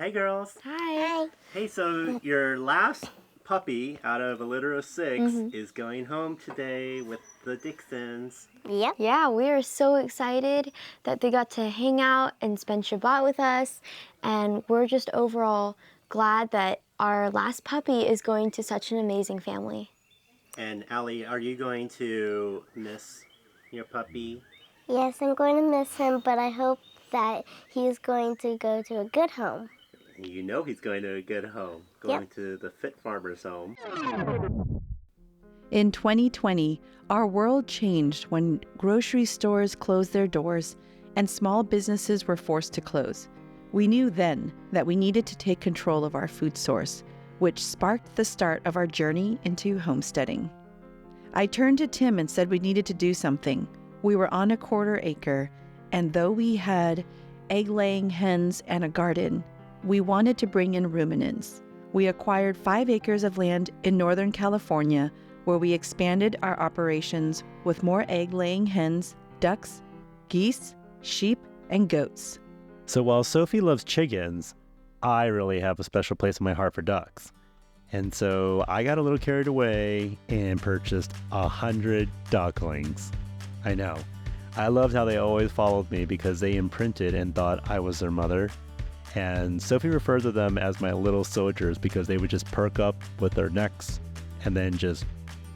Hey girls. Hi. Hey, so your last puppy out of a litter of 6 is going home today with the Dicksons. Yep. Yeah, we are so excited that they got to hang out and spend Shabbat with us. And we're just overall glad that our last puppy is going to such an amazing family. And Allie, are you going to miss your puppy? Yes, I'm going to miss him, but I hope that he's going to go to a good home. You know he's going to a good home, going to the Fit Farmer's home. In 2020, our world changed when grocery stores closed their doors and small businesses were forced to close. We knew then that we needed to take control of our food source, which sparked the start of our journey into homesteading. I turned to Tim and said we needed to do something. We were on a 1/4 acre, and though we had egg-laying hens and a garden, we wanted to bring in ruminants. We acquired 5 acres of land in Northern California, where we expanded our operations with more egg-laying hens, ducks, geese, sheep, and goats. So while Sophie loves chickens, I really have a special place in my heart for ducks. And so I got a little carried away and purchased 100 ducklings. I know. I loved how they always followed me because they imprinted and thought I was their mother. And Sophie referred to them as my little soldiers because they would just perk up with their necks and then just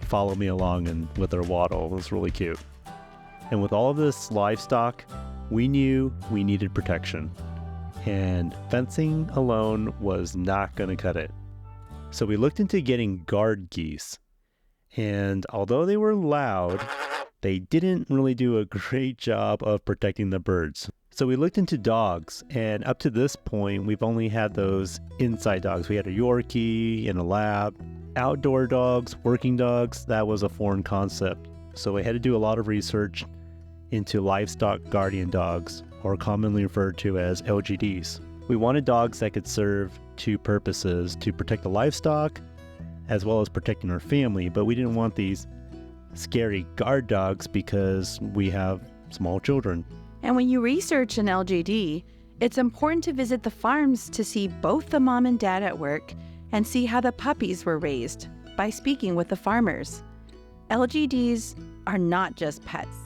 follow me along and with their waddle. It was really cute. And with all of this livestock, we knew we needed protection. And fencing alone was not going to cut it. So we looked into getting guard geese. And although they were loud, they didn't really do a great job of protecting the birds. So we looked into dogs, and up to this point, we've only had those inside dogs. We had a Yorkie and a Lab. Outdoor dogs, working dogs, that was a foreign concept. So we had to do a lot of research into Livestock Guardian Dogs, or commonly referred to as LGDs. We wanted dogs that could serve 2 purposes, to protect the livestock, as well as protecting our family, but we didn't want these scary guard dogs because we have small children. And when you research an LGD, it's important to visit the farms to see both the mom and dad at work and see how the puppies were raised by speaking with the farmers. LGDs are not just pets.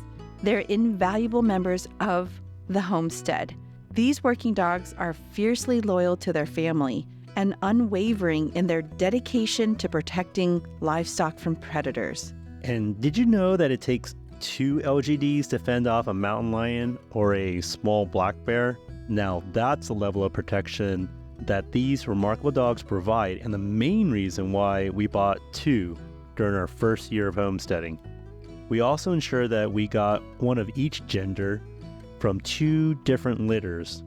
They're invaluable members of the homestead. These working dogs are fiercely loyal to their family and unwavering in their dedication to protecting livestock from predators. And did you know that it takes 2 LGDs to fend off a mountain lion or a small black bear? Now that's the level of protection that these remarkable dogs provide, and the main reason why we bought 2 during our first year of homesteading. We also ensured that we got one of each gender from 2 different litters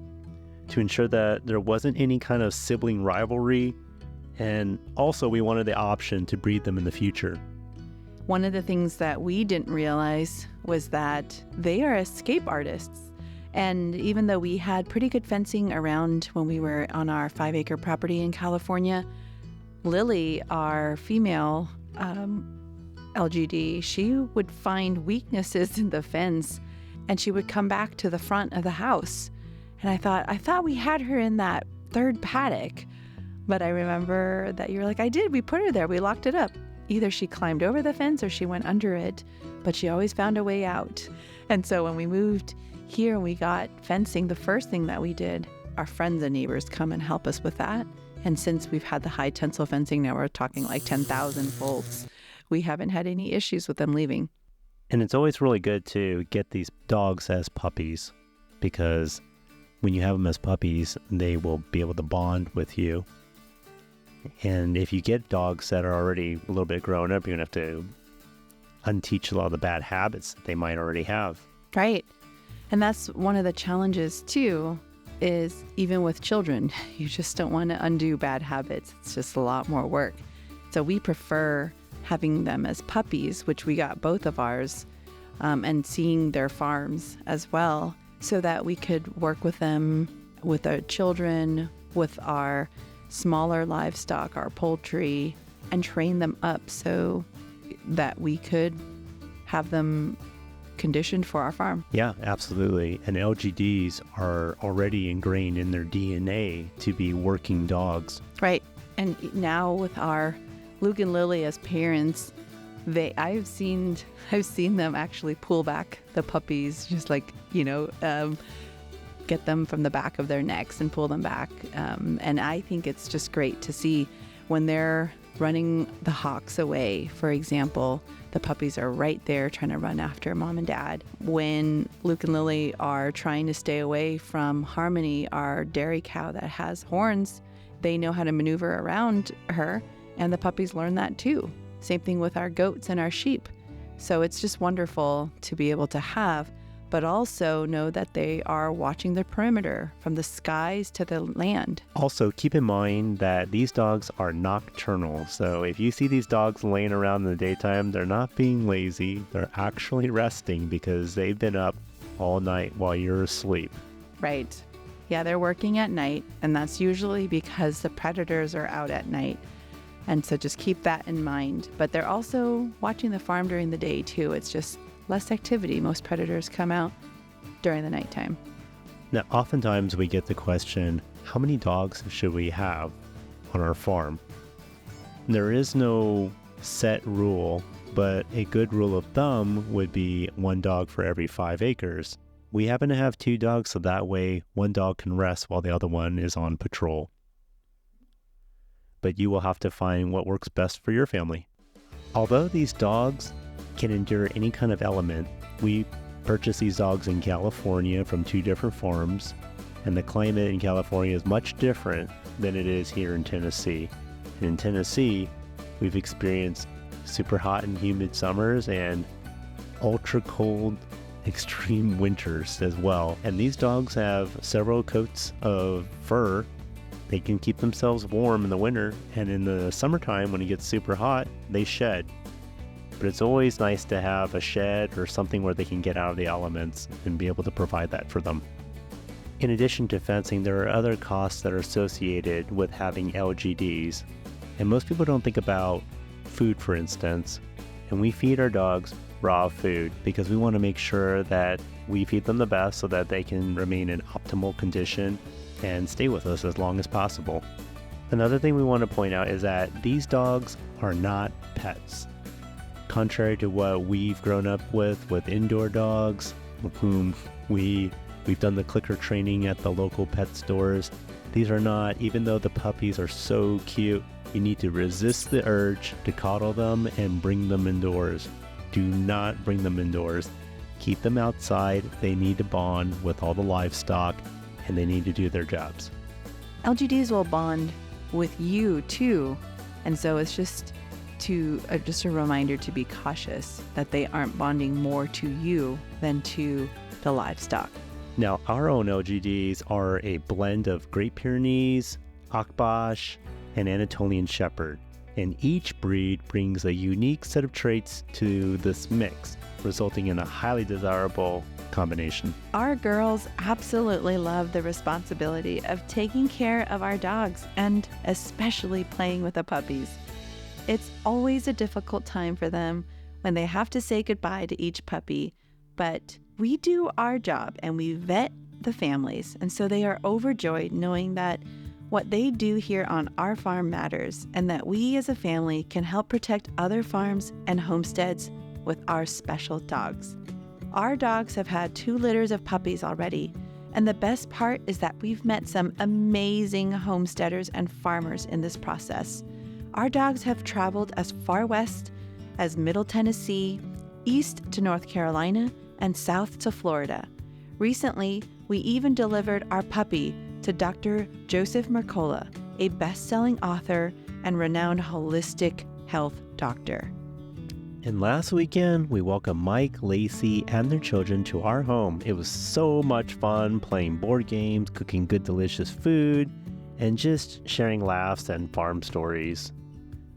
to ensure that there wasn't any kind of sibling rivalry, and also we wanted the option to breed them in the future. One of the things that we didn't realize was that they are escape artists. And even though we had pretty good fencing around when we were on our 5-acre property in California, Lily, our female LGD, she would find weaknesses in the fence and she would come back to the front of the house. And I thought we had her in that 3rd paddock. But I remember that you're like, I did, we put her there, we locked it up. Either she climbed over the fence or she went under it, but she always found a way out. And so when we moved here and we got fencing, the first thing that we did, our friends and neighbors come and help us with that. And since we've had the high tensile fencing, now we're talking like 10,000 volts, we haven't had any issues with them leaving. And it's always really good to get these dogs as puppies, because when you have them as puppies, they will be able to bond with you. And if you get dogs that are already a little bit grown up, you're going to have to unteach a lot of the bad habits that they might already have. Right. And that's one of the challenges too, is even with children, you just don't want to undo bad habits. It's just a lot more work. So we prefer having them as puppies, which we got both of ours, and seeing their farms as well, so that we could work with them, with our children, with our smaller livestock, our poultry, and train them up so that we could have them conditioned for our farm. Yeah, absolutely. And LGDs are already ingrained in their DNA to be working dogs. Right. And now with our Luke and Lily as parents, I've seen them actually pull back the puppies, just like, get them from the back of their necks and pull them back. And I think it's just great to see when they're running the hawks away, for example, the puppies are right there trying to run after mom and dad. When Luke and Lily are trying to stay away from Harmony, our dairy cow that has horns, they know how to maneuver around her, and the puppies learn that too. Same thing with our goats and our sheep. So it's just wonderful to be able to have, but also know that they are watching the perimeter from the skies to the land. Also, keep in mind that these dogs are nocturnal. So if you see these dogs laying around in the daytime, they're not being lazy. They're actually resting because they've been up all night while you're asleep. Right. Yeah, they're working at night, and that's usually because the predators are out at night. And so just keep that in mind. But they're also watching the farm during the day too. It's just less activity. Most predators come out during the nighttime. Now, oftentimes we get the question, how many dogs should we have on our farm? There is no set rule, but a good rule of thumb would be 1 dog for every 5 acres. We happen to have 2 dogs, so that way 1 dog can rest while the other one is on patrol. But you will have to find what works best for your family. Although these dogs can endure any kind of element, we purchased these dogs in California from 2 different farms, and the climate in California is much different than it is here in Tennessee. And in Tennessee, we've experienced super hot and humid summers and ultra cold, extreme winters as well. And these dogs have several coats of fur. They can keep themselves warm in the winter, and in the summertime when it gets super hot, they shed. But it's always nice to have a shed or something where they can get out of the elements and be able to provide that for them. In addition to fencing, there are other costs that are associated with having LGDs. And most people don't think about food, for instance. And we feed our dogs raw food because we want to make sure that we feed them the best so that they can remain in optimal condition and stay with us as long as possible. Another thing we want to point out is that these dogs are not pets. Contrary to what we've grown up with indoor dogs, with whom we've done the clicker training at the local pet stores, these are not. Even though the puppies are so cute, you need to resist the urge to coddle them and bring them indoors. Do not bring them indoors. Keep them outside. They need to bond with all the livestock, and they need to do their jobs. LGDs will bond with you too, and so it's just a reminder to be cautious that they aren't bonding more to you than to the livestock. Now, our own LGDs are a blend of Great Pyrenees, Akbash, and Anatolian Shepherd, and each breed brings a unique set of traits to this mix, resulting in a highly desirable combination. Our girls absolutely love the responsibility of taking care of our dogs and especially playing with the puppies. It's always a difficult time for them when they have to say goodbye to each puppy, but we do our job and we vet the families, and so they are overjoyed knowing that what they do here on our farm matters and that we as a family can help protect other farms and homesteads with our special dogs. Our dogs have had 2 litters of puppies already, and the best part is that we've met some amazing homesteaders and farmers in this process. Our dogs have traveled as far west as Middle Tennessee, east to North Carolina, and south to Florida. Recently, we even delivered our puppy to Dr. Joseph Mercola, a best-selling author and renowned holistic health doctor. And last weekend, we welcomed Mike, Lacey, and their children to our home. It was so much fun playing board games, cooking good, delicious food, and just sharing laughs and farm stories.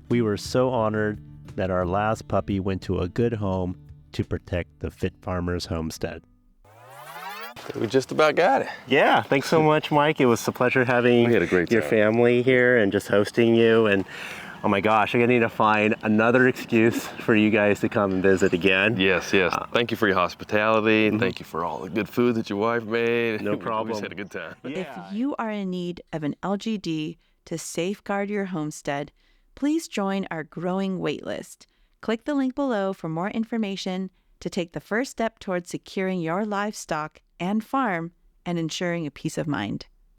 We were so honored that our last puppy went to a good home to protect the Fit Farmers homestead. We just about got it. Yeah, thanks so much, Mike. It was a pleasure having We had a great your time. family here and just hosting you. And Oh my gosh, I need to find another excuse for you guys to come and visit again. Yes. Thank you for your hospitality. Thank you for all the good food that your wife made. No We problem. just had a good time. If you are in need of an LGD to safeguard your homestead, please join our growing waitlist. Click the link below for more information to take the first step towards securing your livestock and farm and ensuring a peace of mind.